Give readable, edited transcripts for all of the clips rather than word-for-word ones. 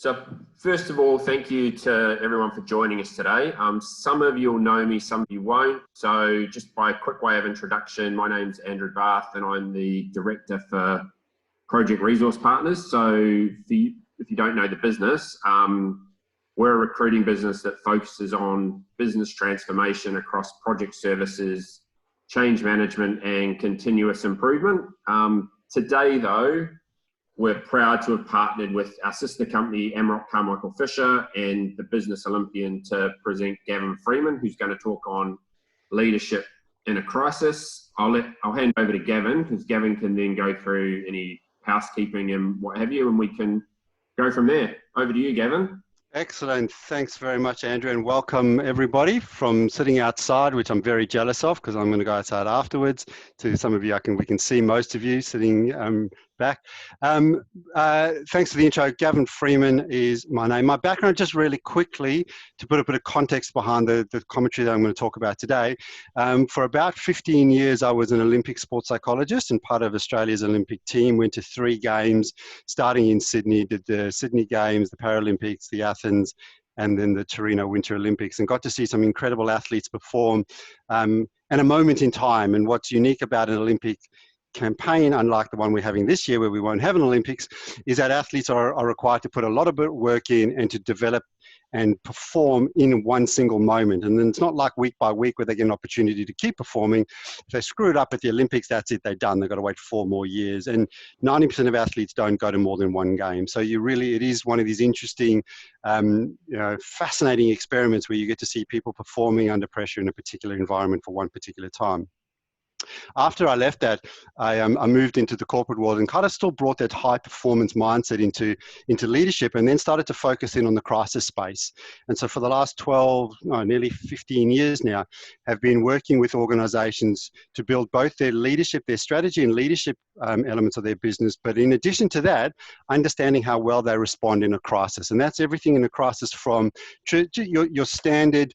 So first of all, thank you to everyone for joining us today. Some of you will know me, some of you won't. So just by a quick way of introduction, my name's Andrew Bath and I'm the Director for Project Resource Partners. So if you don't know the business, we're a recruiting business that focuses on business transformation across project services, change management and continuous improvement. Today though, we're proud to have partnered with our sister company, Amrock Carmichael Fisher, and the business Olympian to present Gavin Freeman, who's going to talk on leadership in a crisis. I'll hand over to Gavin, because Gavin can then go through any housekeeping and what have you, and we can go from there. Over to you, Gavin. Excellent. Thanks very much, Andrew, and welcome everybody from sitting outside, which I'm very jealous of because I'm going to go outside afterwards. To some of you, we can see most of you sitting back. Thanks for the intro. Gavin Freeman is my name. My background, just really quickly, to put a bit of context behind the commentary that I'm going to talk about today. For about 15 years, I was an Olympic sports psychologist and part of Australia's Olympic team. Went to 3 games, starting in Sydney, did the Sydney Games, the Paralympics, the Athens, and then the Torino Winter Olympics, and got to see some incredible athletes perform, and a moment in time. And what's unique about an Olympic campaign, unlike the one we're having this year where we won't have an Olympics, is that athletes are required to put a lot of work in and to develop and perform in one single moment. And then it's not like week by week where they get an opportunity to keep performing. If they screw it up at the Olympics, that's it, they're done. They've got to wait 4 more years. And 90% of athletes don't go to more than 1 game. So it is one of these interesting, fascinating experiments where you get to see people performing under pressure in a particular environment for one particular time. After I left that, I moved into the corporate world and kind of still brought that high performance mindset into leadership, and then started to focus in on the crisis space. And so for the last nearly 15 years now, have been working with organizations to build both their leadership, their strategy and leadership elements of their business. But in addition to that, understanding how well they respond in a crisis. And that's everything in a crisis from your standard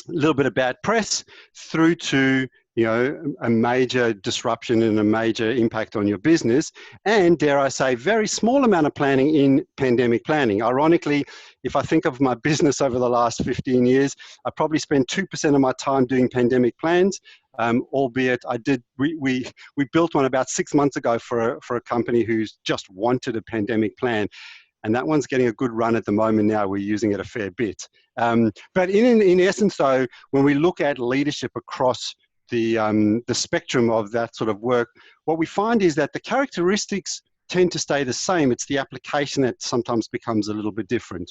little bit of bad press through to a major disruption and a major impact on your business, and dare I say very small amount of planning in pandemic planning. Ironically, if I think of my business over the last 15 years, I probably spent 2% of my time doing pandemic plans, albeit we built one about 6 months ago for a company who's just wanted a pandemic plan. And that one's getting a good run at the moment now. We're using it a fair bit. But in essence, though, when we look at leadership across the spectrum of that sort of work, what we find is that the characteristics tend to stay the same. It's the application that sometimes becomes a little bit different.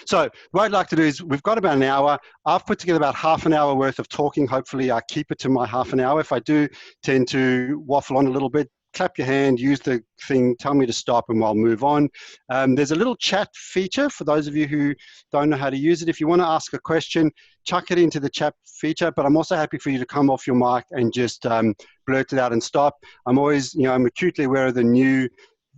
So what I'd like to do is, we've got about an hour. I've put together about half an hour worth of talking. Hopefully I keep it to my half an hour. If I do tend to waffle on a little bit, clap your hand, use the thing, tell me to stop, and we'll move on. There's a little chat feature for those of you who don't know how to use it. If you want to ask a question, chuck it into the chat feature, but I'm also happy for you to come off your mic and just blurt it out and stop. I'm always, I'm acutely aware of the new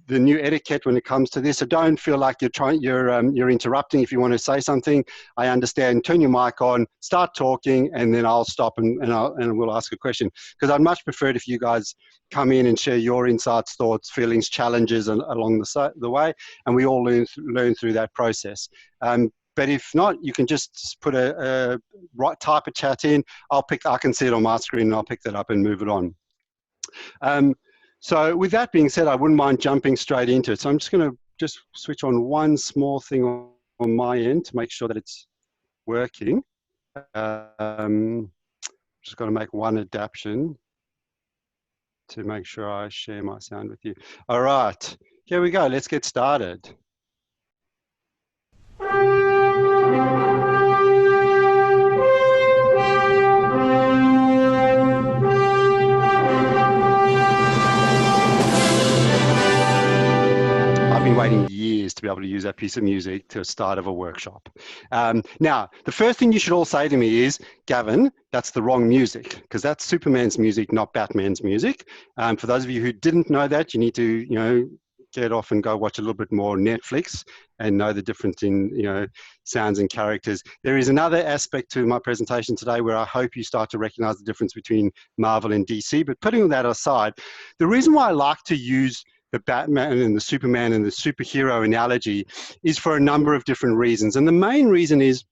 etiquette when it comes to this. So don't feel like you're interrupting. If you want to say something, I understand. Turn your mic on, start talking, and then I'll stop and we'll ask a question. Because I'd much prefer it if you guys come in and share your insights, thoughts, feelings, challenges along the way, and we all learn through that process. But if not, you can just put type a chat in. I can see it on my screen, and I'll pick that up and move it on. So with that being said, I wouldn't mind jumping straight into it. So I'm just going to switch on one small thing on my end to make sure that it's working. Just got to make one adaptation to make sure I share my sound with you. All right, here we go. Let's get started. Been waiting years to be able to use that piece of music to the start of a workshop. Now, the first thing you should all say to me is, Gavin, that's the wrong music, because that's Superman's music, not Batman's music. For those of you who didn't know that, you need to, get off and go watch a little bit more Netflix and know the difference in, sounds and characters. There is another aspect to my presentation today where I hope you start to recognize the difference between Marvel and DC. But putting that aside, the reason why I like to use the Batman and the Superman and the superhero analogy is for a number of different reasons. And the main reason is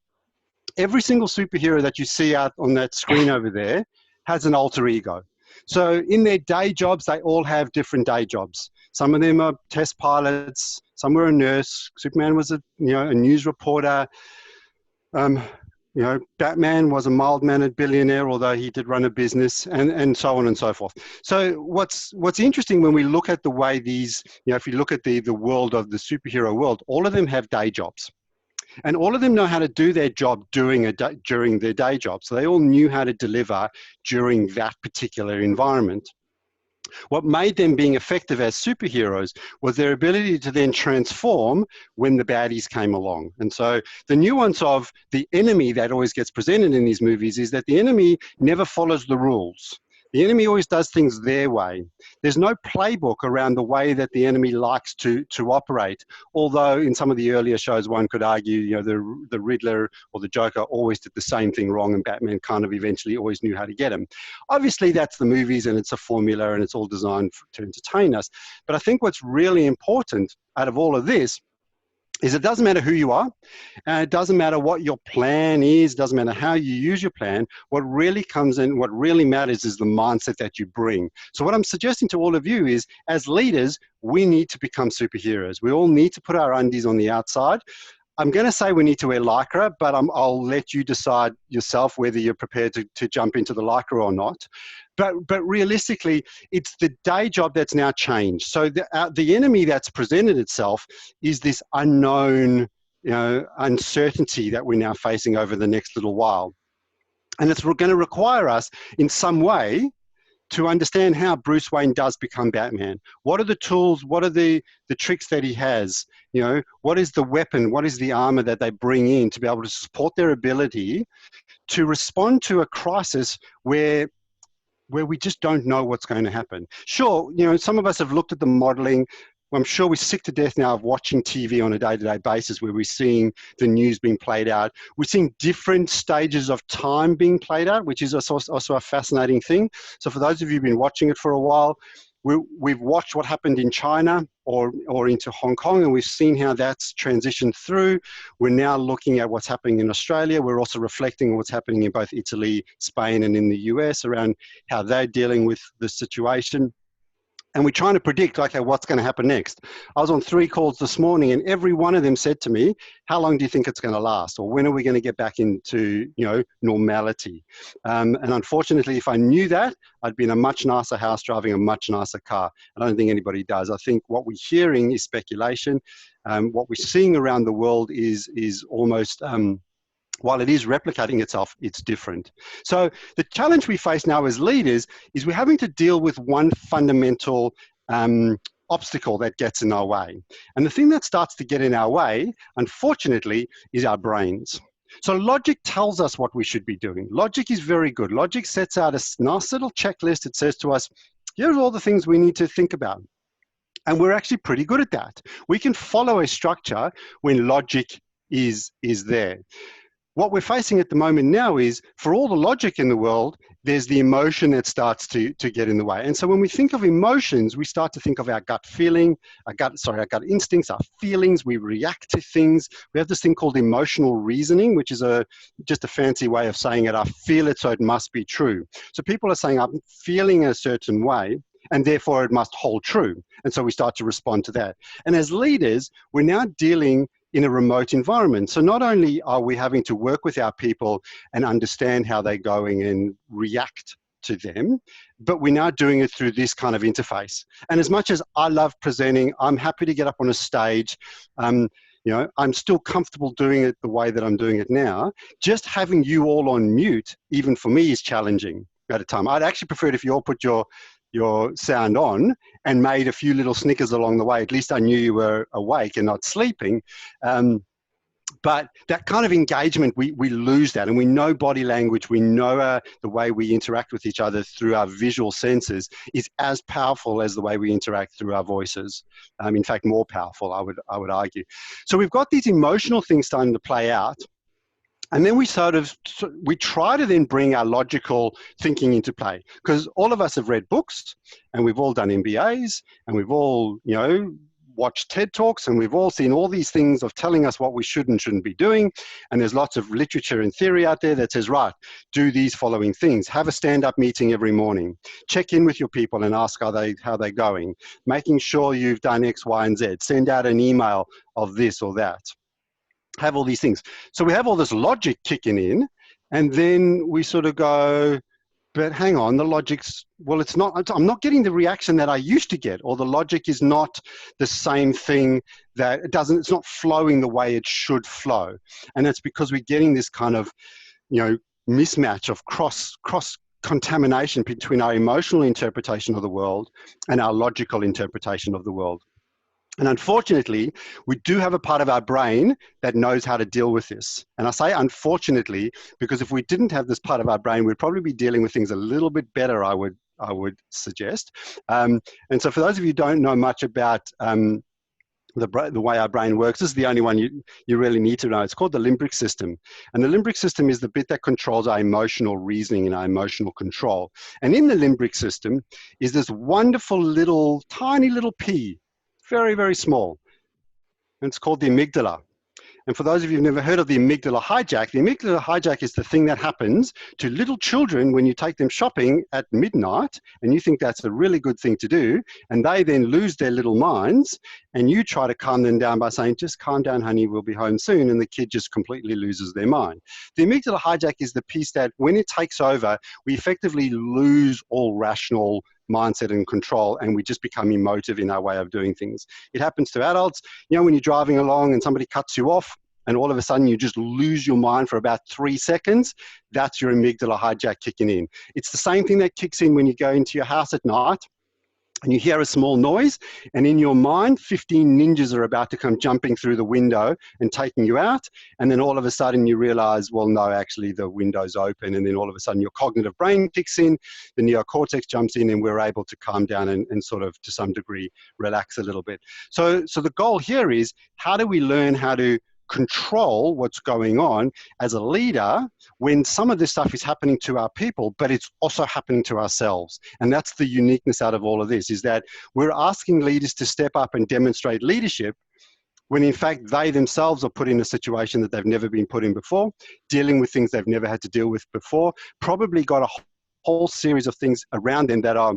every single superhero that you see out on that screen over there has an alter ego. So in their day jobs, they all have different day jobs. Some of them are test pilots, some were a nurse, Superman was a news reporter. Batman was a mild-mannered billionaire, although he did run a business, and so on and so forth. So what's interesting when we look at the way these, if you look at the world of the superhero world, all of them have day jobs. And all of them know how to do their job during their day job. So they all knew how to deliver during that particular environment. What made them being effective as superheroes was their ability to then transform when the baddies came along. And so the nuance of the enemy that always gets presented in these movies is that the enemy never follows the rules. The enemy always does things their way. There's no playbook around the way that the enemy likes to operate. Although in some of the earlier shows, one could argue, the Riddler or the Joker always did the same thing wrong, and Batman kind of eventually always knew how to get him. Obviously, that's the movies, and it's a formula, and it's all designed to entertain us. But I think what's really important out of all of this is it doesn't matter who you are, and it doesn't matter what your plan is, doesn't matter how you use your plan. What really comes in, what really matters is the mindset that you bring. So what I'm suggesting to all of you is, as leaders, we need to become superheroes. We all need to put our undies on the outside. I'm going to say we need to wear Lycra, but I'll let you decide yourself whether you're prepared to jump into the Lycra or not. But realistically, it's the day job that's now changed. So the enemy that's presented itself is this unknown, uncertainty that we're now facing over the next little while. And it's going to require us in some way to understand how Bruce Wayne does become Batman. What are the tools? What are the tricks that he has? What is the weapon? What is the armor that they bring in to be able to support their ability to respond to a crisis where we just don't know what's going to happen? Sure, some of us have looked at the modeling. I'm sure we're sick to death now of watching TV on a day-to-day basis where we're seeing the news being played out. We're seeing different stages of time being played out, which is also a fascinating thing. So for those of you who've been watching it for a while, we've watched what happened in China or into Hong Kong, and we've seen how that's transitioned through. We're now looking at what's happening in Australia. We're also reflecting on what's happening in both Italy, Spain, and in the US around how they're dealing with the situation. And we're trying to predict, okay, what's going to happen next. I was on 3 calls this morning, and every one of them said to me, how long do you think it's going to last? Or when are we going to get back into, normality? And unfortunately, if I knew that, I'd be in a much nicer house driving a much nicer car. I don't think anybody does. I think what we're hearing is speculation. What we're seeing around the world is almost... while it is replicating itself, it's different. So the challenge we face now as leaders is we're having to deal with one fundamental obstacle that gets in our way. And the thing that starts to get in our way, unfortunately, is our brains. So logic tells us what we should be doing. Logic is very good. Logic sets out a nice little checklist. It says to us, here's all the things we need to think about. And we're actually pretty good at that. We can follow a structure when logic is there. What we're facing at the moment now is, for all the logic in the world, there's the emotion that starts to get in the way. And so when we think of emotions, we start to think of our gut feeling, our gut instincts, our feelings. We react to things. We have this thing called emotional reasoning, which is just a fancy way of saying it. I feel it, so it must be true. So people are saying, I'm feeling a certain way, and therefore it must hold true. And so we start to respond to that. And as leaders, we're now dealing in a remote environment. So not only are we having to work with our people and understand how they're going and react to them, but we're now doing it through this kind of interface. And as much as I love presenting, I'm happy to get up on a stage. I'm still comfortable doing it the way that I'm doing it now. Just having you all on mute, even for me, is challenging at a time. I'd actually prefer it if you all put your sound on and made a few little snickers along the way. At least I knew you were awake and not sleeping. But that kind of engagement, we lose that. And we know body language, we know the way we interact with each other through our visual senses is as powerful as the way we interact through our voices. In fact, more powerful, I would argue. So we've got these emotional things starting to play out. And then we try to then bring our logical thinking into play, because all of us have read books and we've all done MBAs and we've all, watched TED Talks, and we've all seen all these things of telling us what we should and shouldn't be doing. And there's lots of literature and theory out there that says, right, do these following things. Have a stand-up meeting every morning. Check in with your people and ask how they're going. Making sure you've done X, Y, and Z. Send out an email of this or that. Have all these things. So we have all this logic kicking in, and then we sort of go, but hang on, the logic's, well, it's not, I'm not getting the reaction that I used to get, or the logic is not the same thing, that it's not flowing the way it should flow. And that's because we're getting this kind of, mismatch of cross contamination between our emotional interpretation of the world and our logical interpretation of the world. And unfortunately, we do have a part of our brain that knows how to deal with this. And I say unfortunately, because if we didn't have this part of our brain, we'd probably be dealing with things a little bit better, I would suggest. And so for those of you who don't know much about the way our brain works, this is the only one you really need to know. It's called the limbic system. And the limbic system is the bit that controls our emotional reasoning and our emotional control. And in the limbic system is this wonderful little, tiny little pea, very, very small. And it's called the amygdala. And for those of you who've never heard of the amygdala hijack is the thing that happens to little children when you take them shopping at midnight, and you think that's a really good thing to do, and they then lose their little minds, and you try to calm them down by saying, just calm down, honey, we'll be home soon, and the kid just completely loses their mind. The amygdala hijack is the piece that, when it takes over, we effectively lose all rational mindset and control, and we just become emotive in our way of doing things. It happens to adults. When you're driving along and somebody cuts you off, and all of a sudden you just lose your mind for about 3 seconds, that's your amygdala hijack kicking in. It's the same thing that kicks in when you go into your house at night and you hear a small noise, and in your mind, 15 ninjas are about to come jumping through the window and taking you out. And then all of a sudden you realize, well, no, actually the window's open. And then all of a sudden your cognitive brain kicks in, the neocortex jumps in, and we're able to calm down and sort of, to some degree, relax a little bit. So the goal here is, how do we learn how to control what's going on as a leader when some of this stuff is happening to our people, but it's also happening to ourselves? And that's the uniqueness out of all of this, is that we're asking leaders to step up and demonstrate leadership when in fact they themselves are put in a situation that they've never been put in before, dealing with things they've never had to deal with before, probably got a whole series of things around them that are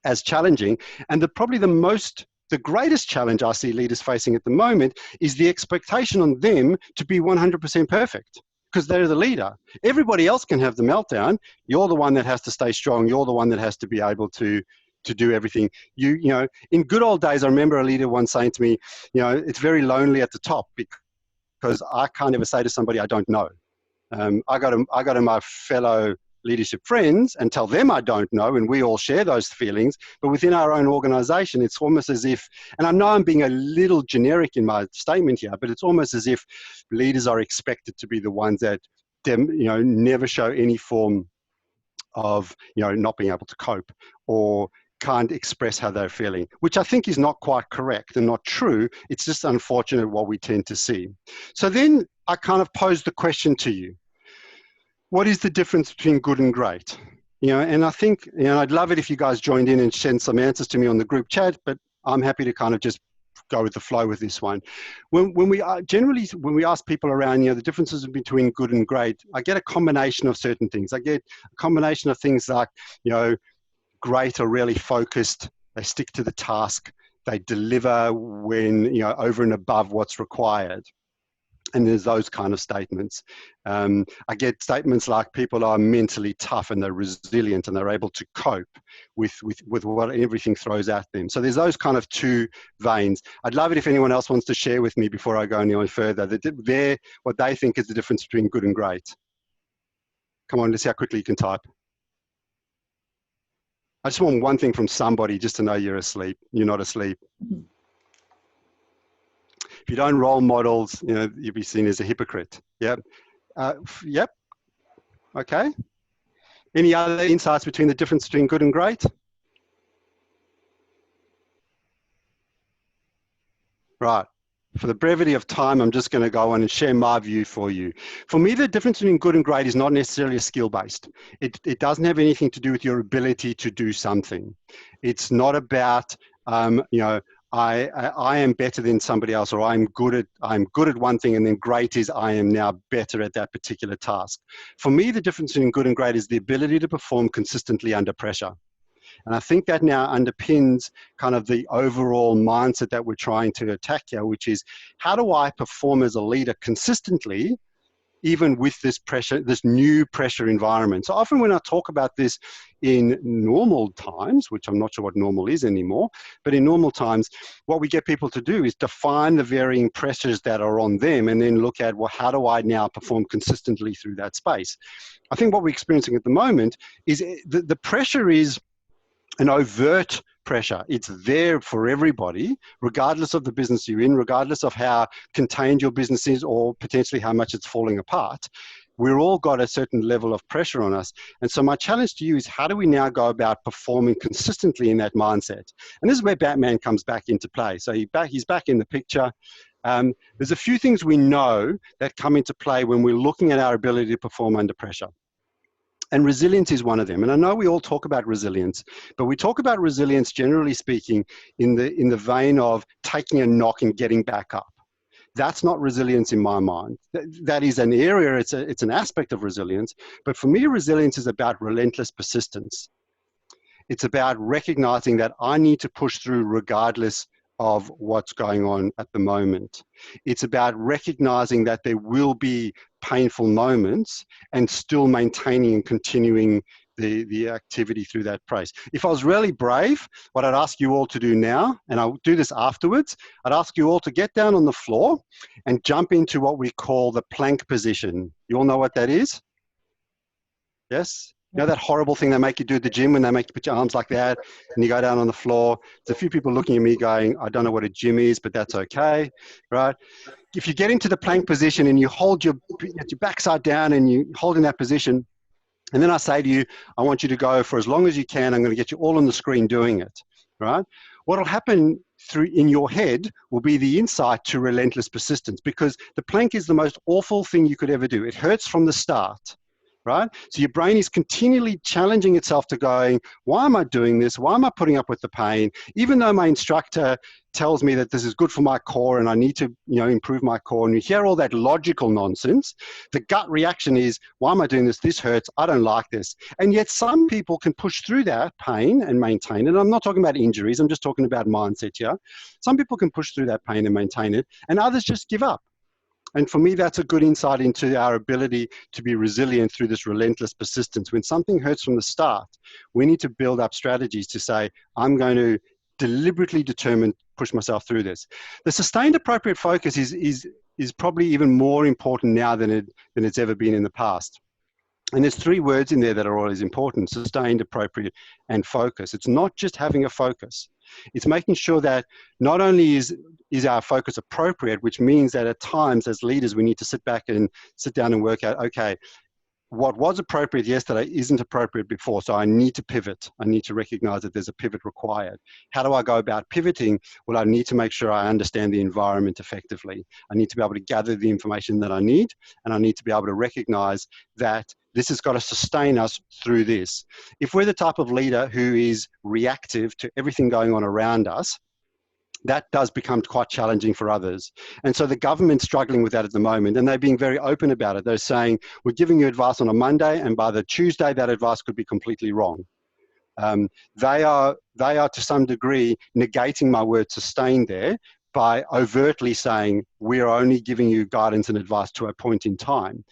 as challenging. And the greatest challenge I see leaders facing at the moment is the expectation on them to be 100% perfect, because they're the leader. Everybody else can have the meltdown. You're the one that has to stay strong. You're the one that has to be able to do everything. In good old days, I remember a leader once saying to me, it's very lonely at the top because I can't ever say to somebody I don't know. I go to my fellow leadership friends and tell them I don't know, and we all share those feelings. But within our own organization, it's almost as if, and I know I'm being a little generic in my statement here, but it's almost as if leaders are expected to be the ones that never show any form of not being able to cope or can't express how they're feeling, which I think is not quite correct and not true. It's just unfortunate what we tend to see. So then I kind of pose the question to you: what is the difference between good and great? And I think, I'd love it if you guys joined in and sent some answers to me on the group chat, but I'm happy to kind of just go with the flow with this one. When we ask people around, the differences between good and great, I get a combination of certain things. I get a combination of things like, great are really focused, they stick to the task, they deliver when, over and above what's required. And there's those kind of statements. I get statements like people are mentally tough and they're resilient and they're able to cope with what everything throws at them. So there's those kind of two veins. I'd love it if anyone else wants to share with me before I go any further what they think is the difference between good and great. Come on, let's see how quickly you can type. I just want one thing from somebody, just to know you're asleep. You're not asleep. If you don't role models, you'll be seen as a hypocrite. Yep. Yep. Okay. Any other insights between the difference between good and great? Right. for the brevity of time, I'm just going to go on and share my view for you. For me, the difference between good and great is not necessarily a skill-based. It doesn't have anything to do with your ability to do something. It's not about, you know, I am better than somebody else, or I'm good at one thing, and then great is I am now better at that particular task. For me, the difference between good and great is the ability to perform consistently under pressure. And I think that now underpins kind of the overall mindset that we're trying to attack here, which is how do I perform as a leader consistently, even with this pressure, this new pressure environment. So often when I talk about this in normal times, which I'm not sure what normal is anymore, but in normal times, what we get people to do is define the varying pressures that are on them and then look at, well, how do I now perform consistently through that space? I think what we're experiencing at the moment is the pressure is an overt pressure. It's there for everybody, regardless of the business you're in, regardless of how contained your business is or potentially how much it's falling apart. We've all got a certain level of pressure on us. And so my challenge to you is, how do we now go about performing consistently in that mindset? And this is where Batman comes back into play. So he's back in the picture. There's a few things we know that come into play when we're looking at our ability to perform under pressure. And resilience is one of them. And I know we all talk about resilience, but we talk about resilience, generally speaking, in the vein of taking a knock and getting back up. That's not resilience in my mind. That is an area, it's an aspect of resilience. But for me, resilience is about relentless persistence. It's about recognizing that I need to push through regardless of what's going on at the moment. It's about recognizing that there will be painful moments and still maintaining and continuing the activity through that pace. If I was really brave, what I'd ask you all to do now, and I'll do this afterwards, I'd ask you all to get down on the floor and jump into what we call the plank position. You all know what that is? Yes? You know that horrible thing they make you do at the gym when they make you put your arms like that and you go down on the floor? There's a few people looking at me going, I don't know what a gym is, but that's okay, right? If you get into the plank position and you hold your backside down and you hold in that position, and then I say to you, I want you to go for as long as you can. I'm going to get you all on the screen doing it, right? What will happen in your head will be the insight to relentless persistence, because the plank is the most awful thing you could ever do. It hurts from the start. Right? So your brain is continually challenging itself to going, why am I doing this? Why am I putting up with the pain? Even though my instructor tells me that this is good for my core and I need to, you know, improve my core, and you hear all that logical nonsense, the gut reaction is, why am I doing this? This hurts. I don't like this. And yet some people can push through that pain and maintain it. I'm not talking about injuries. I'm just talking about mindset here. Some people can push through that pain and maintain it, and others just give up. And for me, that's a good insight into our ability to be resilient through this relentless persistence. When something hurts from the start, we need to build up strategies to say, I'm going to deliberately determine, push myself through this. The sustained appropriate focus is probably even more important now than it's ever been in the past. And there's three words in there that are always important: sustained, appropriate, and focus. It's not just having a focus. It's making sure that not only is our focus appropriate, which means that at times as leaders, we need to sit down and work out, okay, what was appropriate yesterday isn't appropriate before, so I need to pivot. I need to recognize that there's a pivot required. How do I go about pivoting? Well, I need to make sure I understand the environment effectively. I need to be able to gather the information that I need, and I need to be able to recognize that this has got to sustain us through this. If we're the type of leader who is reactive to everything going on around us, that does become quite challenging for others. And so the government's struggling with that at the moment, and they're being very open about it. They're saying, we're giving you advice on a Monday, and by the Tuesday, that advice could be completely wrong. They are to some degree negating my word sustain there by overtly saying, we're only giving you guidance and advice to a point in time.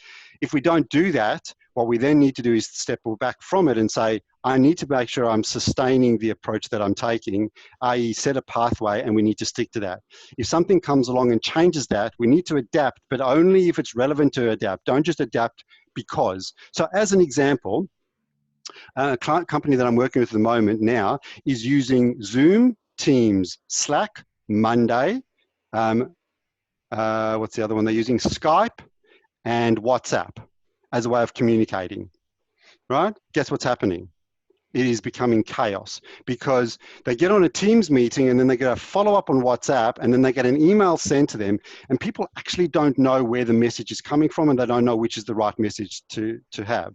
If we don't do that, what we then need to do is step back from it and say, I need to make sure I'm sustaining the approach that I'm taking, i.e. set a pathway, and we need to stick to that. If something comes along and changes that, we need to adapt, but only if it's relevant to adapt. Don't just adapt because. So as an example, a client company that I'm working with at the moment now is using Zoom, Teams, Slack, Monday, what's the other one? They're using Skype and WhatsApp as a way of communicating, right? Guess what's happening? it is becoming chaos, because they get on a Teams meeting and then they get a follow-up on WhatsApp and then they get an email sent to them, and people actually don't know where the message is coming from, and they don't know which is the right message to have,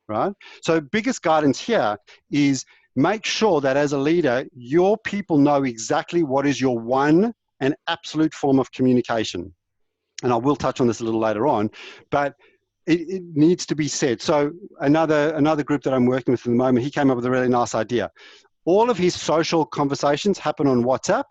right? So biggest guidance here is make sure that as a leader, your people know exactly what is your one and absolute form of communication. And I will touch on this a little later on, but it needs to be said. So another group that I'm working with at the moment, he came up with a really nice idea. All of his social conversations happen on WhatsApp.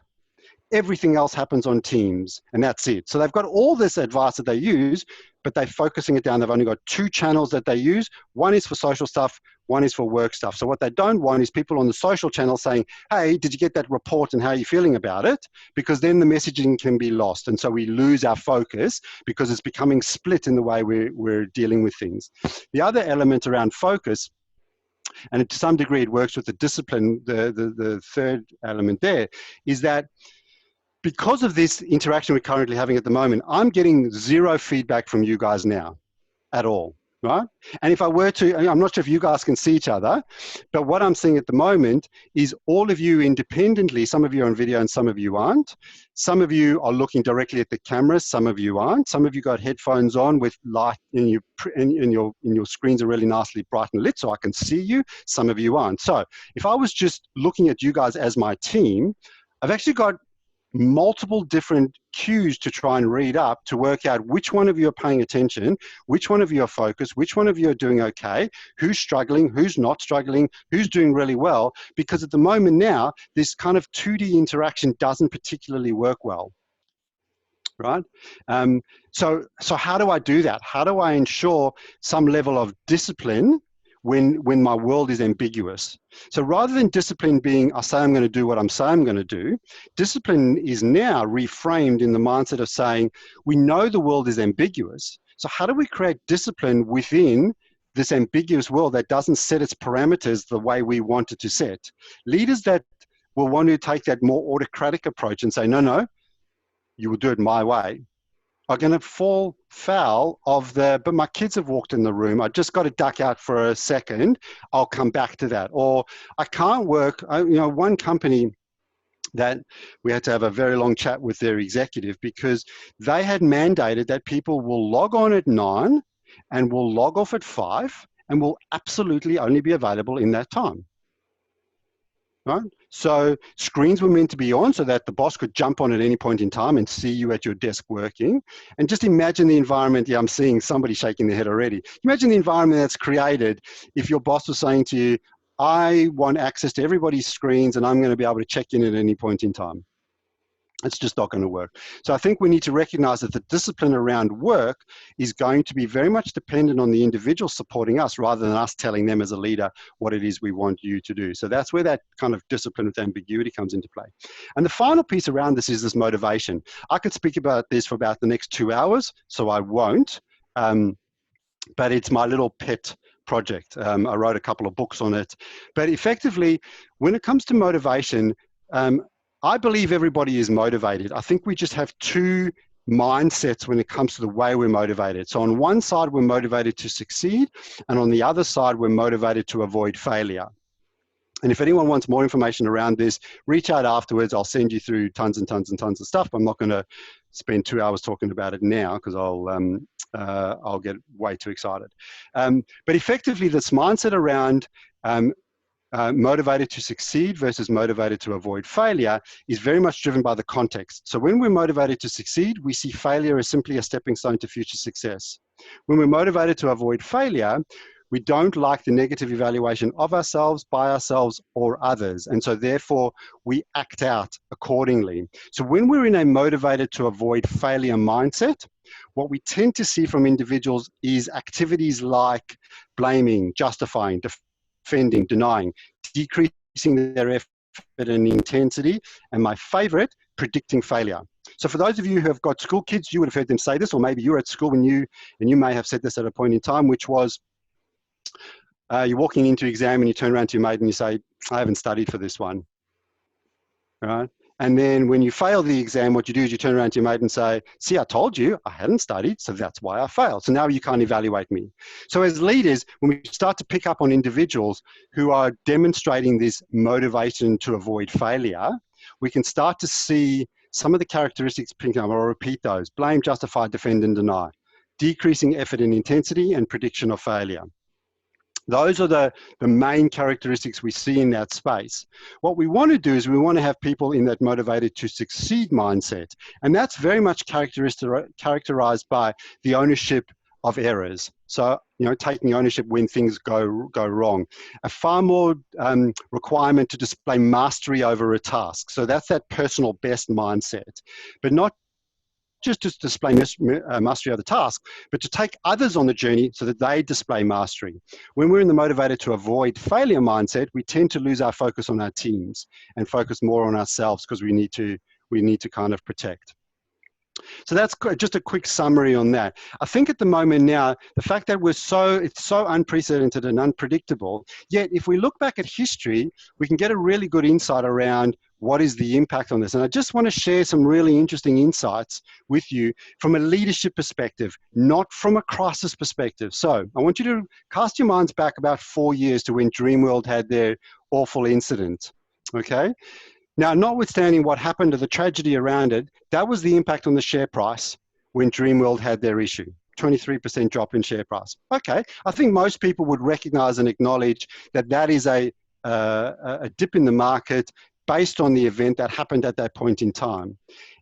Everything else happens on Teams, and that's it. So they've got all this advice that they use, but they're focusing it down. They've only got 2 channels that they use. One is for social stuff, one is for work stuff. So what they don't want is people on the social channel saying, hey, did you get that report and how are you feeling about it? Because then the messaging can be lost. And so we lose our focus because it's becoming split in the way we're dealing with things. The other element around focus, and to some degree it works with the discipline, the third element there, is that because of this interaction we're currently having at the moment, I'm getting 0 feedback from you guys now at all, right? And if I were to, I'm not sure if you guys can see each other, but what I'm seeing at the moment is all of you independently, some of you are on video and some of you aren't. Some of you are looking directly at the camera, some of you aren't. Some of you got headphones on with light and your screens are really nicely bright and lit so I can see you, some of you aren't. So if I was just looking at you guys as my team, I've actually got multiple different cues to try and read up to work out which one of you are paying attention, which one of you are focused, which one of you are doing okay, who's struggling, who's not struggling, who's doing really well, because at the moment now, this kind of 2D interaction doesn't particularly work well, right? So how do I do that? How do I ensure some level of discipline when my world is ambiguous? So rather than discipline being, I say I'm going to do what I'm saying I'm going to do, discipline is now reframed in the mindset of saying, we know the world is ambiguous. So how do we create discipline within this ambiguous world that doesn't set its parameters the way we want it to set? Leaders that will want to take that more autocratic approach and say, no, you will do it my way, are going to fall foul of but my kids have walked in the room, I just got to duck out for a second, I'll come back to that. Or I can't work, one company that we had to have a very long chat with their executive because they had mandated that people will log on at 9 and will log off at 5 and will absolutely only be available in that time. Right? So screens were meant to be on so that the boss could jump on at any point in time and see you at your desk working. And just imagine the environment. Yeah, I'm seeing somebody shaking their head already. Imagine the environment that's created if your boss was saying to you, I want access to everybody's screens and I'm going to be able to check in at any point in time. It's just not going to work. So I think we need to recognize that the discipline around work is going to be very much dependent on the individual supporting us rather than us telling them as a leader what it is we want you to do. So that's where that kind of discipline with ambiguity comes into play. And the final piece around this is this motivation. I could speak about this for about the next 2 hours, so I won't, but it's my little pet project. I wrote a couple of books on it. But effectively, when it comes to motivation, I believe everybody is motivated. I think we just have 2 mindsets when it comes to the way we're motivated. So on one side, we're motivated to succeed, and on the other side, we're motivated to avoid failure. And if anyone wants more information around this, reach out afterwards. I'll send you through tons and tons and tons of stuff. I'm not going to spend 2 hours talking about it now because I'll get way too excited. But effectively, this mindset around motivated to succeed versus motivated to avoid failure is very much driven by the context. So when we're motivated to succeed, we see failure as simply a stepping stone to future success. When we're motivated to avoid failure, we don't like the negative evaluation of ourselves, by ourselves, or others. And so therefore, we act out accordingly. So when we're in a motivated to avoid failure mindset, what we tend to see from individuals is activities like blaming, justifying, defending, denying, decreasing their effort and intensity, and my favorite, predicting failure. So for those of you who have got school kids, you would have heard them say this, or maybe you're at school and you may have said this at a point in time, which was, you're walking into exam and you turn around to your mate and you say, I haven't studied for this one, right? And then when you fail the exam, what you do is you turn around to your mate and say, see, I told you I hadn't studied, so that's why I failed. So now you can't evaluate me. So as leaders, when we start to pick up on individuals who are demonstrating this motivation to avoid failure, we can start to see some of the characteristics picking up. I'll repeat those: blame, justify, defend, and deny. Decreasing effort and intensity, and prediction of failure. Those are the main characteristics we see in that space. What we want to do is we want to have people in that motivated to succeed mindset. And that's very much characterized by the ownership of errors. So, taking ownership when things go wrong. A far more requirement to display mastery over a task. So that's that personal best mindset, but not just to display mastery of the task, but to take others on the journey so that they display mastery. When we're in the motivated to avoid failure mindset, we tend to lose our focus on our teams and focus more on ourselves because we need to kind of protect. So that's just a quick summary on that. I think at the moment now, the fact that it's so unprecedented and unpredictable, yet if we look back at history, we can get a really good insight around what is the impact on this. And I just want to share some really interesting insights with you from a leadership perspective, not from a crisis perspective. So I want you to cast your minds back about 4 years to when Dreamworld had their awful incident, okay? Now, notwithstanding what happened to the tragedy around it, that was the impact on the share price when Dreamworld had their issue. 23% drop in share price. Okay, I think most people would recognize and acknowledge that that is a dip in the market based on the event that happened at that point in time.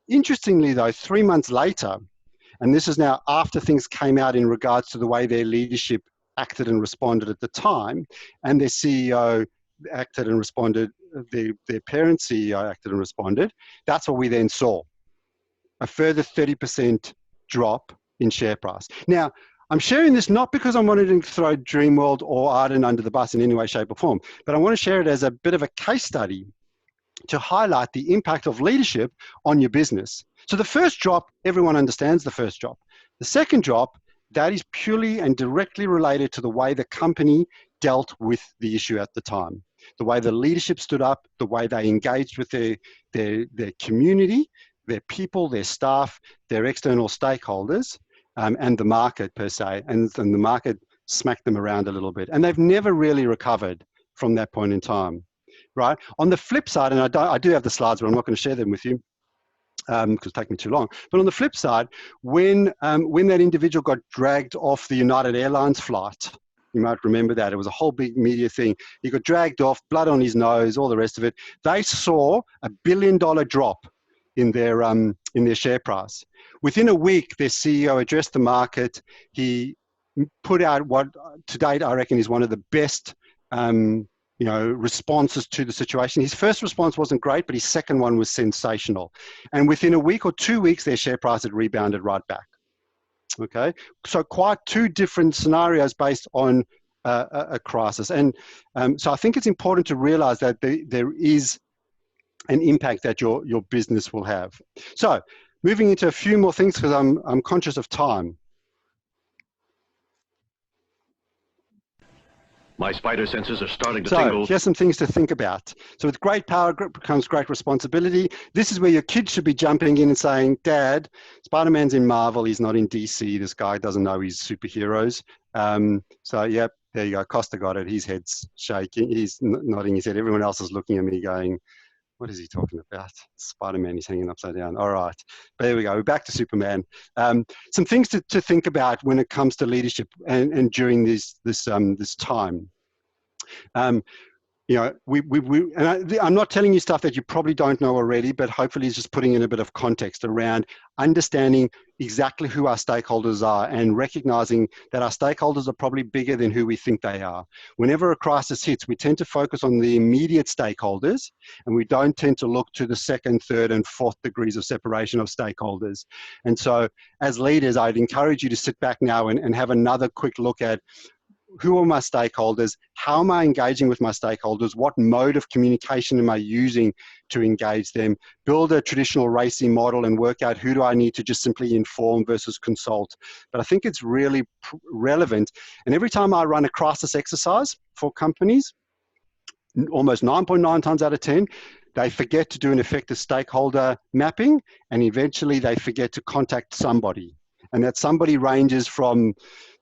Interestingly though, 3 months later, and this is now after things came out in regards to the way their leadership acted and responded at the time, and their CEO acted and responded, their parent CEO acted and responded, that's what we then saw. A further 30% drop in share price. Now, I'm sharing this not because I'm wanting to throw Dreamworld or Arden under the bus in any way, shape or form, but I want to share it as a bit of a case study to highlight the impact of leadership on your business. So the first drop, everyone understands the first drop. The second drop, that is purely and directly related to the way the company dealt with the issue at the time. The way the leadership stood up, the way they engaged with their community, their people, their staff, their external stakeholders, and the market per se. And the market smacked them around a little bit. And they've never really recovered from that point in time, right? On the flip side, and I do have the slides, but I'm not going to share them with you, because it's taking me too long. But on the flip side, when that individual got dragged off the United Airlines flight, you might remember that. It was a whole big media thing. He got dragged off, blood on his nose, all the rest of it. They saw a $1 billion drop in their share price. Within a week, their CEO addressed the market. He put out what to date I reckon is one of the best responses to the situation. His first response wasn't great, but his second one was sensational. And within a week or 2 weeks, their share price had rebounded right back. Okay, so quite two different scenarios based on a crisis. And so I think it's important to realize that there is an impact that your business will have. So moving into a few more things, because I'm conscious of time. My spider senses are starting to tingle. So here's some things to think about. So with great power comes great responsibility. This is where your kids should be jumping in and saying, Dad, Spider-Man's in Marvel, he's not in DC. This guy doesn't know he's superheroes. So yep, there you go. Costa got it. His head's shaking. He's nodding his head. Everyone else is looking at me going, what is he talking about? Spider-Man, he's hanging upside down. All right, but there we go. We're back to Superman. Some things to think about when it comes to leadership and during this time. I'm not telling you stuff that you probably don't know already, but hopefully it's just putting in a bit of context around understanding exactly who our stakeholders are and recognizing that our stakeholders are probably bigger than who we think they are. Whenever a crisis hits, we tend to focus on the immediate stakeholders, and we don't tend to look to the second, third, and fourth degrees of separation of stakeholders. And so as leaders, I'd encourage you to sit back now and have another quick look at who are my stakeholders? How am I engaging with my stakeholders? What mode of communication am I using to engage them? Build a traditional racing model and work out who do I need to just simply inform versus consult. But I think it's really relevant. And every time I run a crisis exercise for companies, almost 9.9 times out of 10, they forget to do an effective stakeholder mapping, and eventually they forget to contact somebody. And that somebody ranges from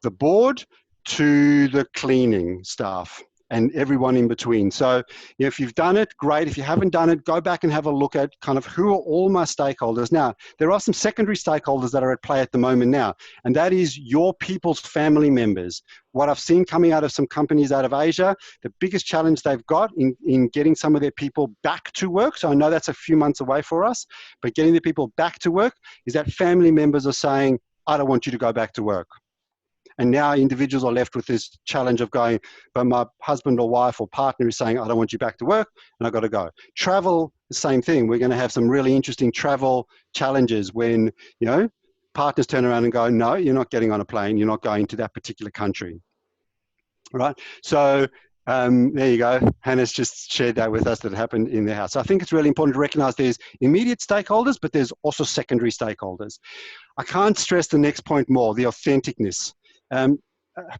the board to the cleaning staff and everyone in between. So if you've done it, great. If you haven't done it, go back and have a look at kind of who are all my stakeholders. Now, there are some secondary stakeholders that are at play at the moment now, and that is your people's family members. What I've seen coming out of some companies out of Asia, the biggest challenge they've got in getting some of their people back to work, so I know that's a few months away for us, but getting the people back to work is that family members are saying, I don't want you to go back to work. And now individuals are left with this challenge of going, but my husband or wife or partner is saying, I don't want you back to work, and I've got to go. Travel, the same thing. We're going to have some really interesting travel challenges when, partners turn around and go, no, you're not getting on a plane. You're not going to that particular country. Right? So there you go. Hannah's just shared that with us that happened in their house. So I think it's really important to recognize there's immediate stakeholders, but there's also secondary stakeholders. I can't stress the next point more, the authenticness.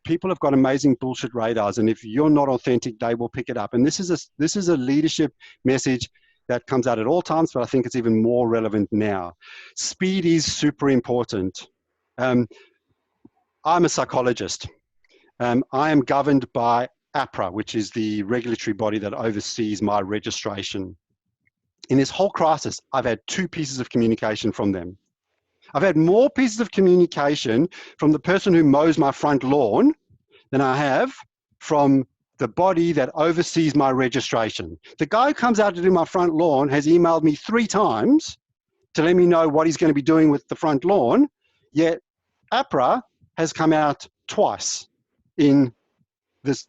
People have got amazing bullshit radars, and if you're not authentic, they will pick it up. And this is a leadership message that comes out at all times, but I think it's even more relevant now. Speed is super important. I'm a psychologist. I am governed by APRA, which is the regulatory body that oversees my registration. In this whole crisis, I've had 2 pieces of communication from them. I've had more pieces of communication from the person who mows my front lawn than I have from the body that oversees my registration. The guy who comes out to do my front lawn has emailed me 3 times to let me know what he's going to be doing with the front lawn, yet APRA has come out twice in this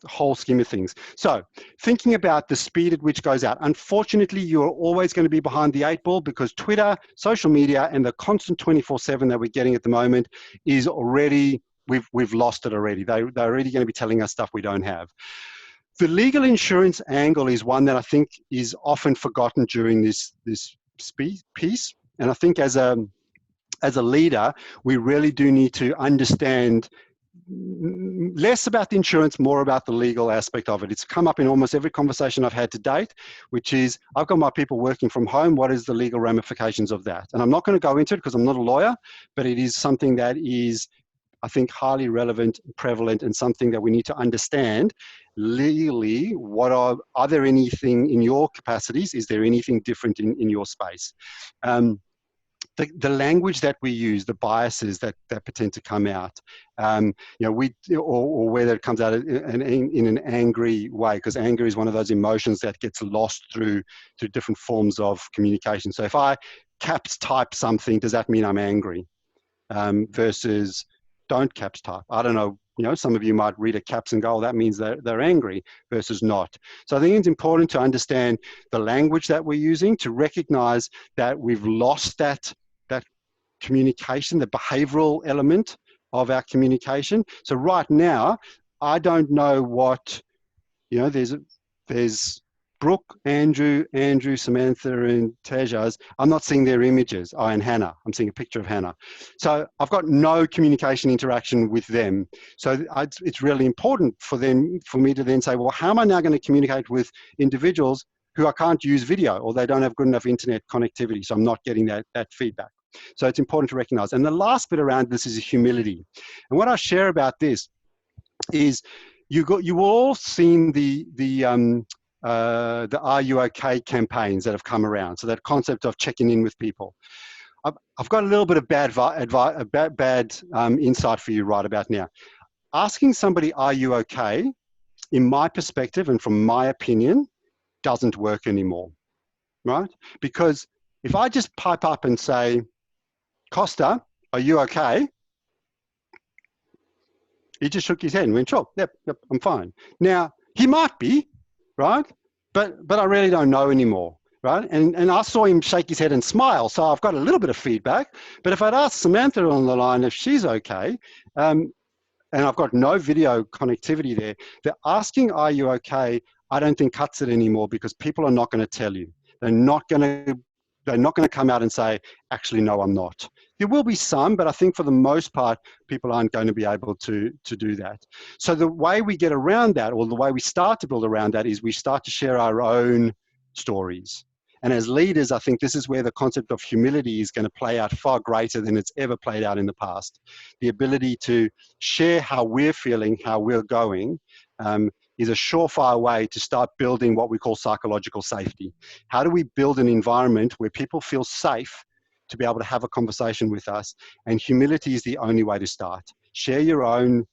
whole scheme of things. So thinking about the speed at which goes out, unfortunately, you're always going to be behind the 8 ball because Twitter, social media, and the constant 24/7 that we're getting at the moment is already, we've lost it already. They're already going to be telling us stuff we don't have. The legal insurance angle is one that I think is often forgotten during this piece. And I think as a leader, we really do need to understand less about the insurance, more about the legal aspect of it. It's come up in almost every conversation I've had to date, which is, I've got my people working from home. What is the legal ramifications of that? And I'm not going to go into it because I'm not a lawyer, but it is something that is, I think, highly relevant, prevalent, and something that we need to understand legally. What are there anything in your capacities? Is there anything different in your space? The language that we use, the biases that tend to come out, or whether it comes out in an angry way, because anger is one of those emotions that gets lost through different forms of communication. So if I caps type something, does that mean I'm angry? Versus don't caps type. I don't know. Some of you might read a caps and go, oh, that means they're angry, versus not. So I think it's important to understand the language that we're using, to recognize that we've lost that communication, the behavioral element of our communication. So right now, I don't know what, there's Brooke, Andrew, Samantha, and Tejas. I'm not seeing their images. Oh, and Hannah. I'm seeing a picture of Hannah. So I've got no communication interaction with them. So it's really important for me to then say, well, how am I now going to communicate with individuals who I can't use video, or they don't have good enough internet connectivity? So I'm not getting that feedback. So it's important to recognize. And the last bit around this is humility. And what I share about this is you all seen the Are You OK campaigns that have come around. So that concept of checking in with people. I've got a little bit of bad insight for you right about now. Asking somebody, are you okay, in my perspective and from my opinion, doesn't work anymore, right? Because if I just pipe up and say, Costa, are you okay? He just shook his head and went, sure, yep, I'm fine. Now, he might be, right? But I really don't know anymore, right? And I saw him shake his head and smile, so I've got a little bit of feedback. But if I'd asked Samantha on the line if she's okay, and I've got no video connectivity there, the asking, are you okay, I don't think cuts it anymore, because people are not going to tell you. They're not going to come out and say, actually, no, I'm not. There will be some, but I think for the most part, people aren't going to be able to do that. So the way we get around that, or the way we start to build around that, is we start to share our own stories. And as leaders, I think this is where the concept of humility is going to play out far greater than it's ever played out in the past. The ability to share how we're feeling, how we're going, is a surefire way to start building what we call psychological safety. How do we build an environment where people feel safe to be able to have a conversation with us? And humility is the only way to start. Share your own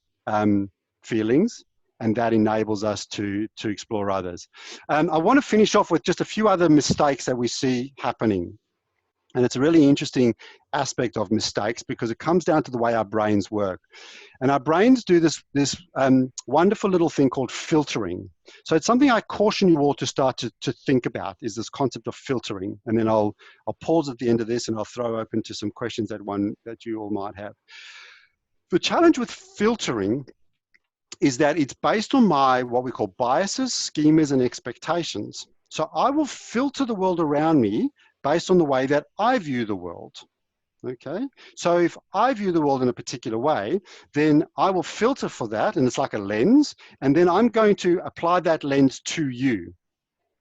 feelings, and that enables us to explore others. I want to finish off with just a few other mistakes that we see happening. And it's a really interesting aspect of mistakes because it comes down to the way our brains work. And our brains do this wonderful little thing called filtering. So it's something I caution you all to start to think about, is this concept of filtering. And then I'll pause at the end of this and I'll throw open to some questions that you all might have. The challenge with filtering is that it's based on my, what we call biases, schemas, and expectations. So I will filter the world around me based on the way that I view the world. Okay, so if I view the world in a particular way, then I will filter for that, and it's like a lens, and then I'm going to apply that lens to you.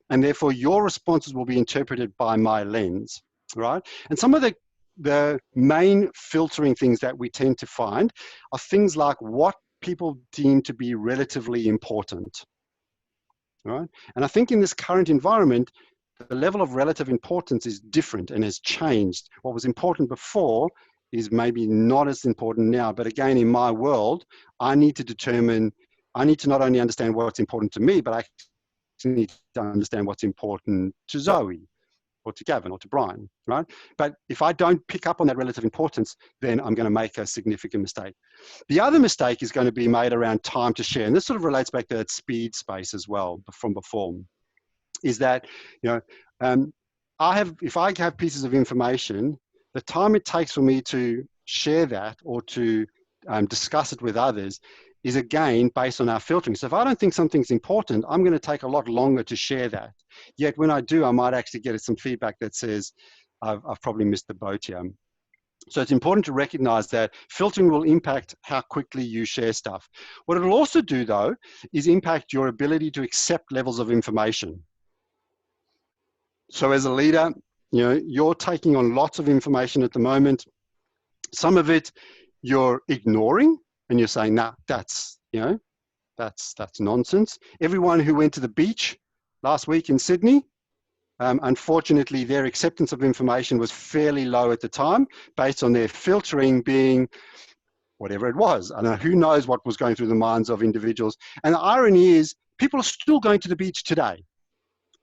And therefore your responses will be interpreted by my lens, right? And some of the main filtering things that we tend to find are things like what people deem to be relatively important, right? And I think in this current environment, the level of relative importance is different and has changed. What was important before is maybe not as important now. But again, in my world, I need to not only understand what's important to me, but I need to understand what's important to Zoe or to Gavin or to Brian, right? But if I don't pick up on that relative importance, then I'm going to make a significant mistake. The other mistake is going to be made around time to share. And this sort of relates back to that speed space as well from before, is that, if I have pieces of information, the time it takes for me to share that or to discuss it with others is again based on our filtering. So if I don't think something's important, I'm going to take a lot longer to share that. Yet when I do, I might actually get some feedback that says, I've probably missed the boat here. So it's important to recognize that filtering will impact how quickly you share stuff. What it'll also do, though, is impact your ability to accept levels of information. So as a leader, you're taking on lots of information at the moment. Some of it you're ignoring, and you're saying, nah, that's nonsense. Everyone who went to the beach last week in Sydney, unfortunately, their acceptance of information was fairly low at the time, based on their filtering being whatever it was. I don't know, who knows what was going through the minds of individuals. And the irony is, people are still going to the beach today.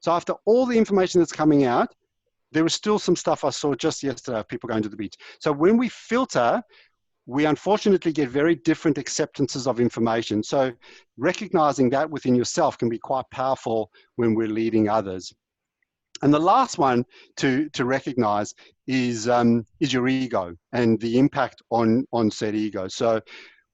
So after all the information that's coming out, there was still some stuff I saw just yesterday of people going to the beach. So when we filter, we unfortunately get very different acceptances of information. So recognizing that within yourself can be quite powerful when we're leading others. And the last one to recognize is your ego and the impact on said ego. So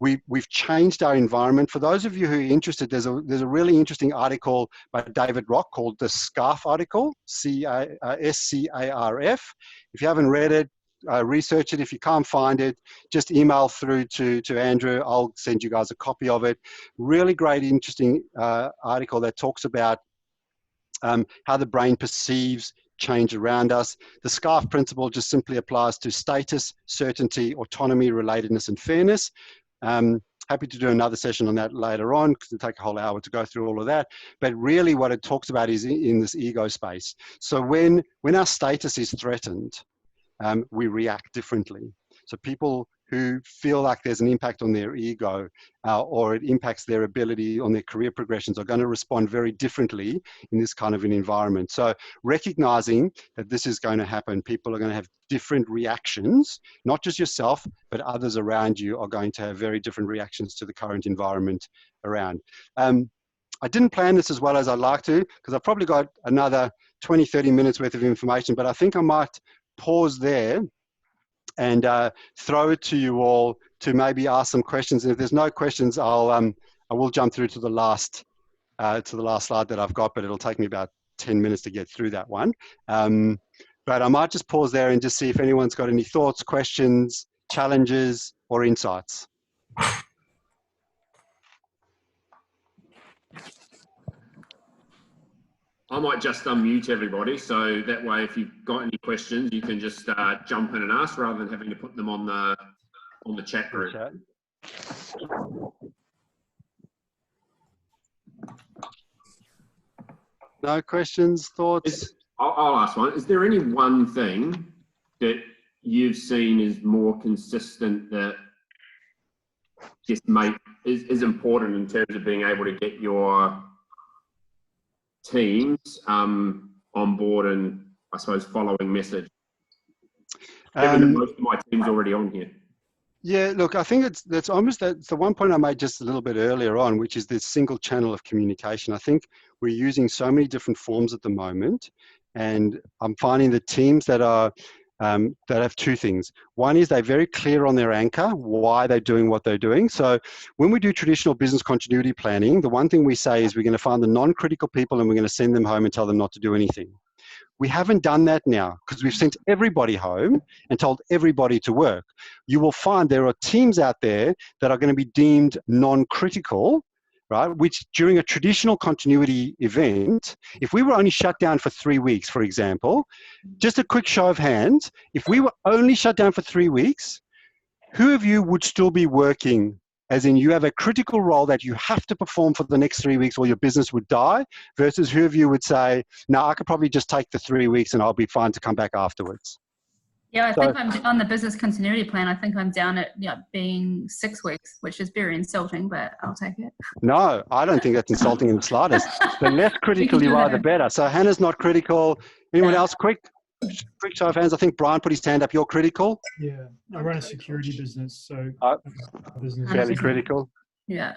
we've changed our environment. For those of you who are interested, there's a really interesting article by David Rock called the SCARF article, SCARF. If you haven't read it, research it. If you can't find it, just email through to Andrew. I'll send you guys a copy of it. Really great, interesting article that talks about how the brain perceives change around us. The SCARF principle just simply applies to status, certainty, autonomy, relatedness, and fairness. Happy to do another session on that later on because it'll take a whole hour to go through all of that. But really what it talks about is in this ego space. So when our status is threatened, we react differently. So people who feel like there's an impact on their ego or it impacts their ability on their career progressions are going to respond very differently in this kind of an environment. So recognizing that this is going to happen, people are going to have different reactions, not just yourself, but others around you are going to have very different reactions to the current environment around. I didn't plan this as well as I'd like to because I've probably got another 20, 30 minutes worth of information, but I think I might pause there and throw it to you all to maybe ask some questions. And if there's no questions, I will jump through to the last slide that I've got, but it'll take me about 10 minutes to get through that one. But I might just pause there and just see if anyone's got any thoughts, questions, challenges, or insights. I might just unmute everybody, so that way if you've got any questions, you can just jump in and ask rather than having to put them on the chat group. No questions, thoughts? I'll ask one. Is there any one thing that you've seen is more consistent that just is important in terms of being able to get your teams on board and, I suppose, following message? Given that most of my team's already on here. Yeah, look, I think that's the one point I made just a little bit earlier on, which is this single channel of communication. I think we're using so many different forms at the moment, and I'm finding the teams that are that have two things. One is they're very clear on their anchor, why they're doing what they're doing. So when we do traditional business continuity planning, the one thing we say is we're going to find the non-critical people and we're going to send them home and tell them not to do anything. We haven't done that now because we've sent everybody home and told everybody to work. You will find there are teams out there that are going to be deemed non-critical, right? Which during a traditional continuity event, if we were only shut down for 3 weeks, for example, just a quick show of hands, if we were only shut down for 3 weeks, who of you would still be working? As in you have a critical role that you have to perform for the next 3 weeks or your business would die, versus who of you would say, no, I could probably just take the 3 weeks and I'll be fine to come back afterwards. Yeah, I think I'm on the business continuity plan. I think I'm down at being 6 weeks, which is very insulting, but I'll take it. No, I don't think that's insulting in the slightest. The less critical you are, the better. So Hannah's not critical. Anyone else? Quick show of hands. I think Brian put his hand up. You're critical? Yeah, I run a security business, so business fairly critical. Yeah.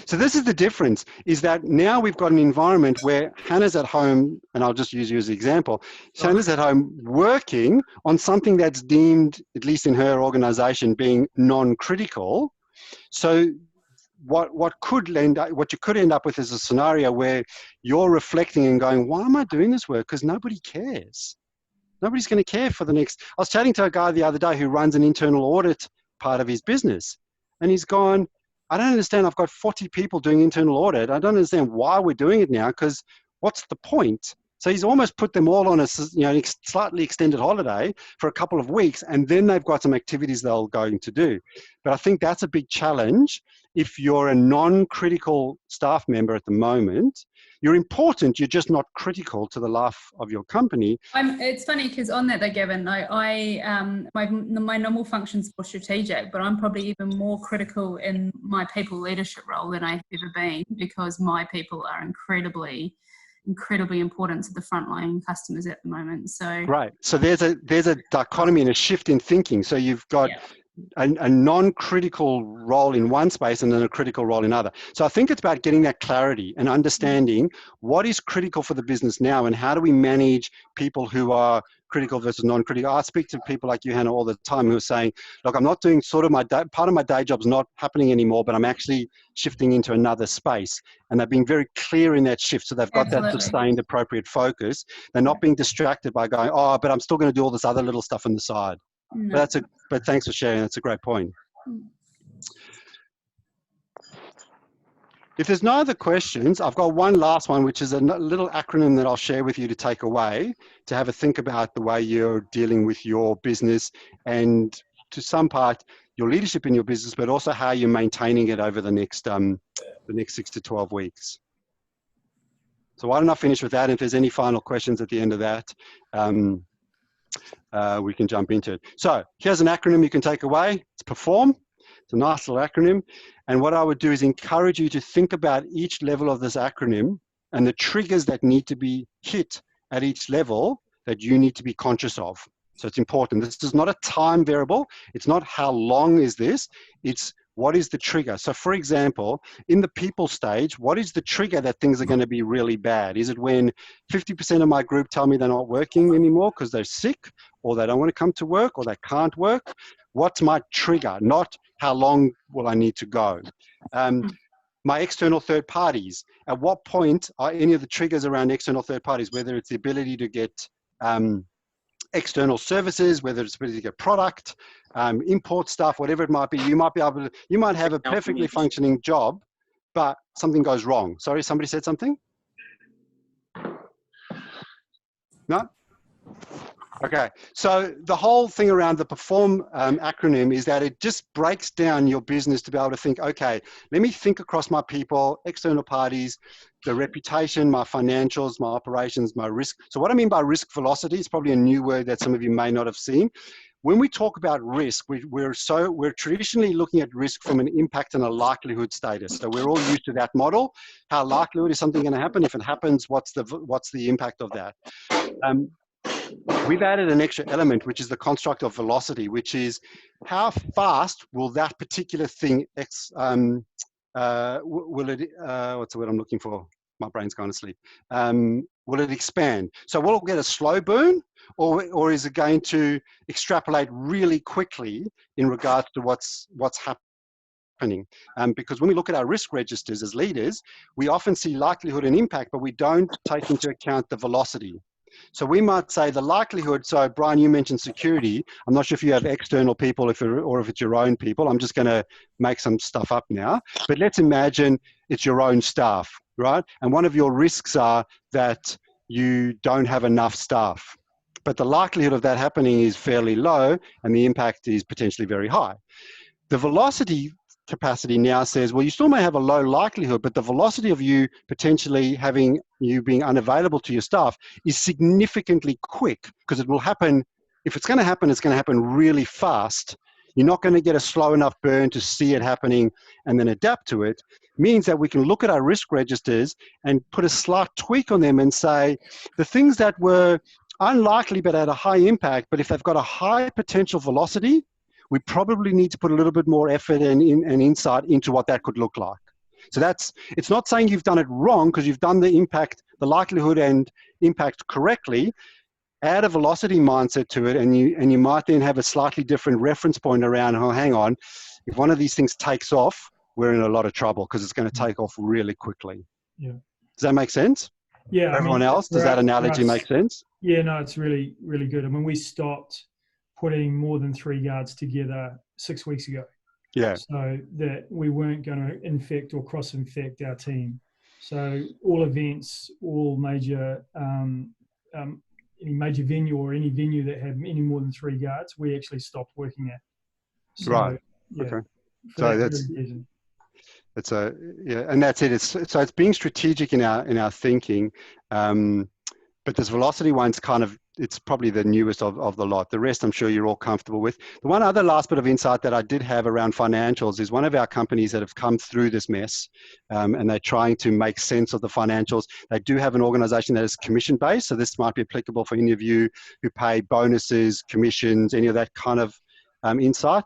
So this is the difference, is that now we've got an environment where Hannah's at home, and I'll just use you as an example. Hannah's at home working on something that's deemed, at least in her organization, being non-critical. So what you could end up with is a scenario where you're reflecting and going, why am I doing this work? Because nobody cares. Nobody's going to care for the next. I was chatting to a guy the other day who runs an internal audit part of his business, and he's gone, I don't understand. I've got 40 people doing internal audit. I don't understand why we're doing it now, because what's the point? So he's almost put them all on a slightly extended holiday for a couple of weeks, and then they've got some activities they're going to do. But I think that's a big challenge. If you're a non-critical staff member at the moment, you're important, you're just not critical to the life of your company. It's funny because on that though, Gavin, my normal function's more strategic, but I'm probably even more critical in my people leadership role than I've ever been, because my people are incredibly important to the frontline customers at the moment. So right. So there's a dichotomy and a shift in thinking. So you've got a non-critical role in one space and then a critical role in other. So I think it's about getting that clarity and understanding what is critical for the business now and how do we manage people who are critical versus non-critical. I speak to people like you, Hannah, all the time who are saying, look, I'm not doing sort of part of my day job's not happening anymore, but I'm actually shifting into another space. And they're being very clear in that shift. So they've got that sustained appropriate focus. They're not being distracted by going, oh, but I'm still going to do all this other little stuff on the side. No. But thanks for sharing. That's a great point. If there's no other questions, I've got one last one, which is a little acronym that I'll share with you to take away, to have a think about the way you're dealing with your business and to some part your leadership in your business, but also how you're maintaining it over the next 6 to 12 weeks. So why don't I finish with that? And if there's any final questions at the end of that, we can jump into it. So here's an acronym you can take away. It's PERFORM. It's a nice little acronym. And what I would do is encourage you to think about each level of this acronym and the triggers that need to be hit at each level that you need to be conscious of. So it's important. This is not a time variable. It's not how long is this. It's what is the trigger. So for example, in the people stage, what is the trigger that things are going to be really bad? Is it when 50% of my group tell me they're not working anymore because they're sick, or they don't want to come to work, or they can't work? What's my trigger? Not how long will I need to go? My external third parties. At what point are any of the triggers around external third parties, whether it's the ability to get external services, whether it's ability to get product, import stuff, whatever it might be, you might have a perfectly functioning job, but something goes wrong. Sorry, somebody said something? No? Okay, so the whole thing around the PERFORM acronym is that it just breaks down your business to be able to think, okay, let me think across my people, external parties, the reputation, my financials, my operations, my risk. So what I mean by risk velocity is probably a new word that some of you may not have seen. When we talk about risk, we're traditionally looking at risk from an impact and a likelihood status. So we're all used to that model. How likelihood is something going to happen? If it happens, what's the impact of that? We've added an extra element, which is the construct of velocity, which is how fast will that particular thing, will it, what's the word I'm looking for? My brain's gone to sleep. Will it expand? So will it get a slow burn, or is it going to extrapolate really quickly in regards to what's happening? Because when we look at our risk registers as leaders, we often see likelihood and impact, but we don't take into account the velocity. So we might say the likelihood, so Brian, you mentioned security. I'm not sure if you have external people or if it's your own people. I'm just going to make some stuff up now. But let's imagine it's your own staff, right? And one of your risks are that you don't have enough staff. But the likelihood of that happening is fairly low, and the impact is potentially very high. The velocity capacity now says, well, you still may have a low likelihood, but the velocity of you potentially having you being unavailable to your staff is significantly quick, because it will happen. If it's going to happen, it's going to happen really fast. You're not going to get a slow enough burn to see it happening and then adapt to it. Means that we can look at our risk registers and put a slight tweak on them and say the things that were unlikely but had a high impact, but if they've got a high potential velocity, we probably need to put a little bit more effort and insight into what that could look like. So it's not saying you've done it wrong, because you've done the likelihood and impact correctly. Add a velocity mindset to it, and you might then have a slightly different reference point around, oh, hang on, if one of these things takes off, we're in a lot of trouble, because it's going to take off really quickly. Yeah. Does that make sense? Yeah. Everyone else, does that analogy make sense? Yeah, no, it's really, really good. I mean, we stopped putting more than 3 guards together 6 weeks ago. Yeah. So that we weren't going to infect or cross-infect our team. So all events, all major, any major venue or any venue that had any more than 3 guards, we actually stopped working at. So, right. Yeah, okay. So that's and that's it. It's being strategic in our thinking. But this velocity one's it's probably the newest of the lot. The rest, I'm sure you're all comfortable with. The one other last bit of insight that I did have around financials is one of our companies that have come through this mess, and they're trying to make sense of the financials. They do have an organization that is commission-based, so this might be applicable for any of you who pay bonuses, commissions, any of that kind of insight.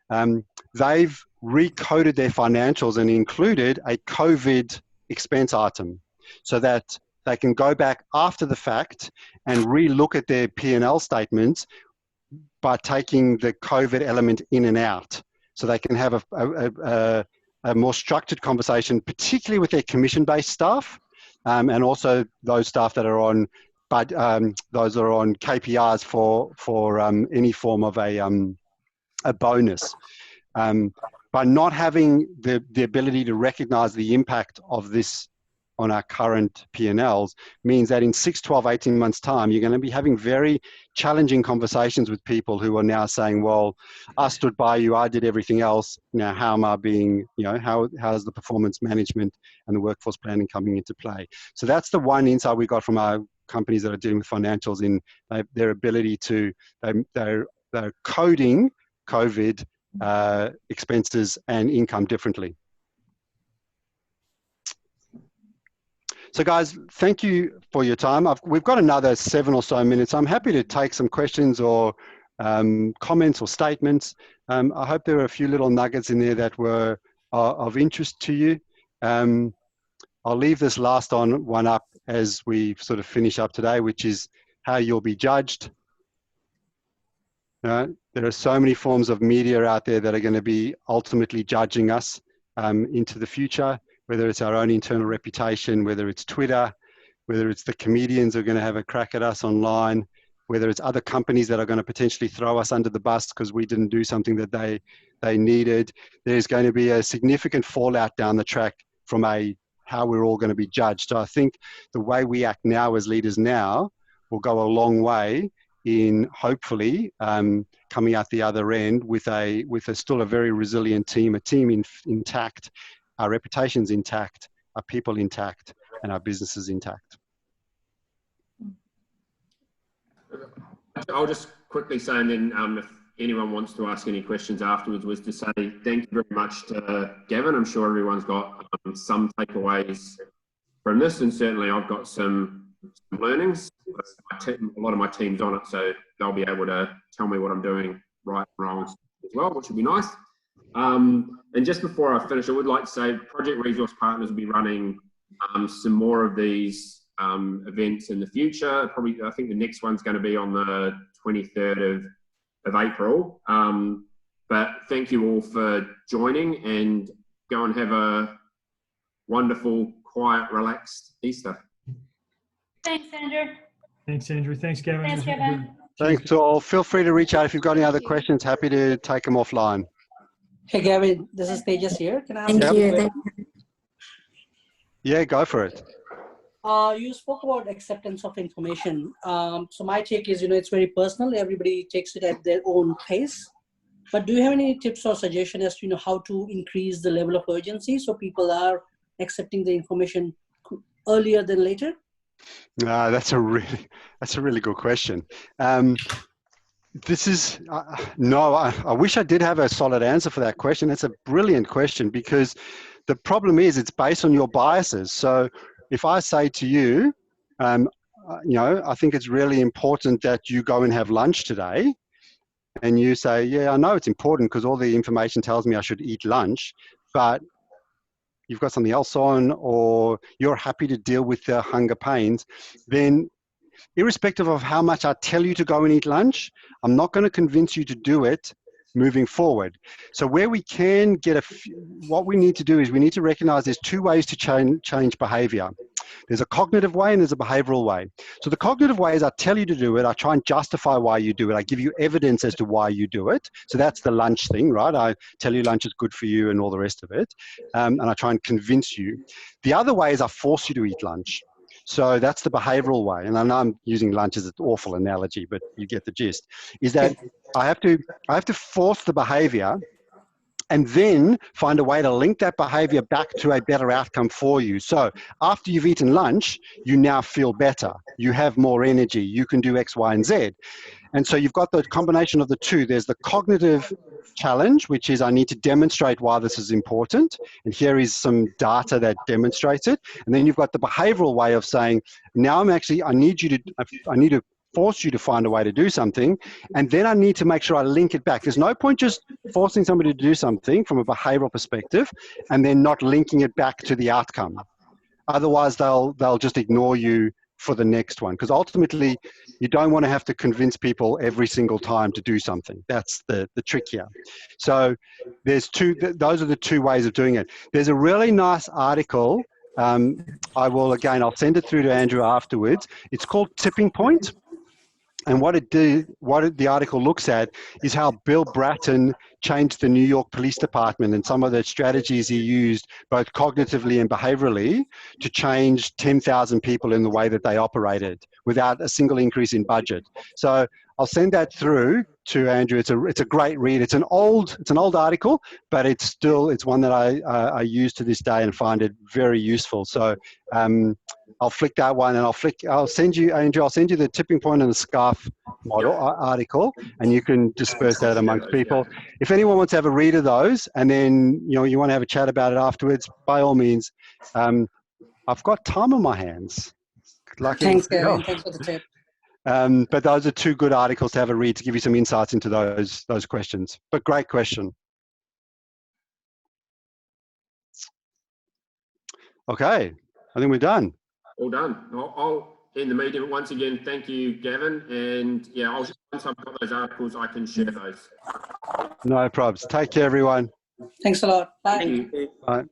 They've recoded their financials and included a COVID expense item, so that they can go back after the fact and re-look at their P&L statements by taking the COVID element in and out. So they can have a more structured conversation, particularly with their commission-based staff, and also those staff that are on, those are on KPIs for any form of a bonus. By not having the ability to recognize the impact of this on our current P&Ls means that in 6, 12, 18 months time, you're going to be having very challenging conversations with people who are now saying, well, I stood by you, I did everything else. Now, how am I being, how's the performance management and the workforce planning coming into play? So that's the one insight we got from our companies that are dealing with financials in their ability to, they're coding COVID expenses and income differently. So guys, thank you for your time. We've got another 7 or so minutes. I'm happy to take some questions or comments or statements. I hope there were a few little nuggets in there that were of interest to you. I'll leave this last one up as we sort of finish up today, which is how you'll be judged. There are so many forms of media out there that are going to be ultimately judging us into the future, whether it's our own internal reputation, whether it's Twitter, whether it's the comedians who are going to have a crack at us online, whether it's other companies that are going to potentially throw us under the bus because we didn't do something that they needed. There's going to be a significant fallout down the track from how we're all going to be judged. So I think the way we act now as leaders now will go a long way in hopefully coming out the other end with a still a very resilient team, a team intact, our reputations intact, our people intact, and our businesses intact. I'll just quickly say, and then if anyone wants to ask any questions afterwards, was to say thank you very much to Gavin. I'm sure everyone's got some takeaways from this, and certainly I've got some learnings. A lot of my team's on it, so they'll be able to tell me what I'm doing right and wrong as well, which would be nice. And just before I finish, I would like to say Project Resource Partners will be running some more of these events in the future. Probably, I think the next one's going to be on the 23rd of April. But thank you all for joining, and go and have a wonderful, quiet, relaxed Easter. Thanks, Andrew. Thanks, Andrew. Thanks, Gavin. Thanks, Gavin. Thanks to all. Feel free to reach out if you've got any other questions. Happy to take them offline. Hey, Gavin, this is Tejas here. Can I ask Thank you? you. Yeah, go for it. You spoke about acceptance of information. So my take is, it's very personal. Everybody takes it at their own pace. But do you have any tips or suggestions as to how to increase the level of urgency so people are accepting the information earlier than later? That's a really good question. This is I wish I did have a solid answer for that question. It's a brilliant question, because the problem is it's based on your biases. So if I say to you, I think it's really important that you go and have lunch today, and you say, yeah, I know it's important because all the information tells me I should eat lunch, but you've got something else on, or you're happy to deal with the hunger pains, then irrespective of how much I tell you to go and eat lunch, I'm not going to convince you to do it moving forward. So where we can get what we need to do is we need to recognize there's two ways to change behavior. There's a cognitive way and there's a behavioral way. So the cognitive way is I tell you to do it. I try and justify why you do it. I give you evidence as to why you do it. So that's the lunch thing, right? I tell you lunch is good for you and all the rest of it. And I try and convince you. The other way is I force you to eat lunch. So that's the behavioral way. And I know I'm using lunch as an awful analogy, but you get the gist, is that I have to force the behavior and then find a way to link that behavior back to a better outcome for you. So after you've eaten lunch, you now feel better. You have more energy. You can do X, Y, and Z. And so you've got the combination of the two. There's the cognitive challenge, which is I need to demonstrate why this is important. And here is some data that demonstrates it. And then you've got the behavioral way of saying, now I need to force you to find a way to do something. And then I need to make sure I link it back. There's no point just forcing somebody to do something from a behavioral perspective and then not linking it back to the outcome. Otherwise, they'll just ignore you for the next one, because ultimately you don't want to have to convince people every single time to do something. That's the trick here. So those are the two ways of doing it. There's a really nice article. I'll send it through to Andrew afterwards. It's called Tipping Point. And what the article looks at is how Bill Bratton changed the New York Police Department and some of the strategies he used, both cognitively and behaviorally, to change 10,000 people in the way that they operated without a single increase in budget. So I'll send that through to Andrew. It's a great read. It's an old article, but it's one that I use to this day and find it very useful. So I'll flick that one, and I'll send you, Andrew, I'll send you the tipping point and the scarf model article, and you can disperse that amongst people. If anyone wants to have a read of those, and then you want to have a chat about it afterwards, by all means. I've got time on my hands. Thanks, Gavin. Thanks for the tip. But those are two good articles to have a read to give you some insights into those questions. But great question. Okay, I think we're done. All done. I'll end the meeting. Once again, thank you, Gavin. And yeah, once I've got those articles, I can share those. No problems. Take care, everyone. Thanks a lot. Bye. Thank you. Bye.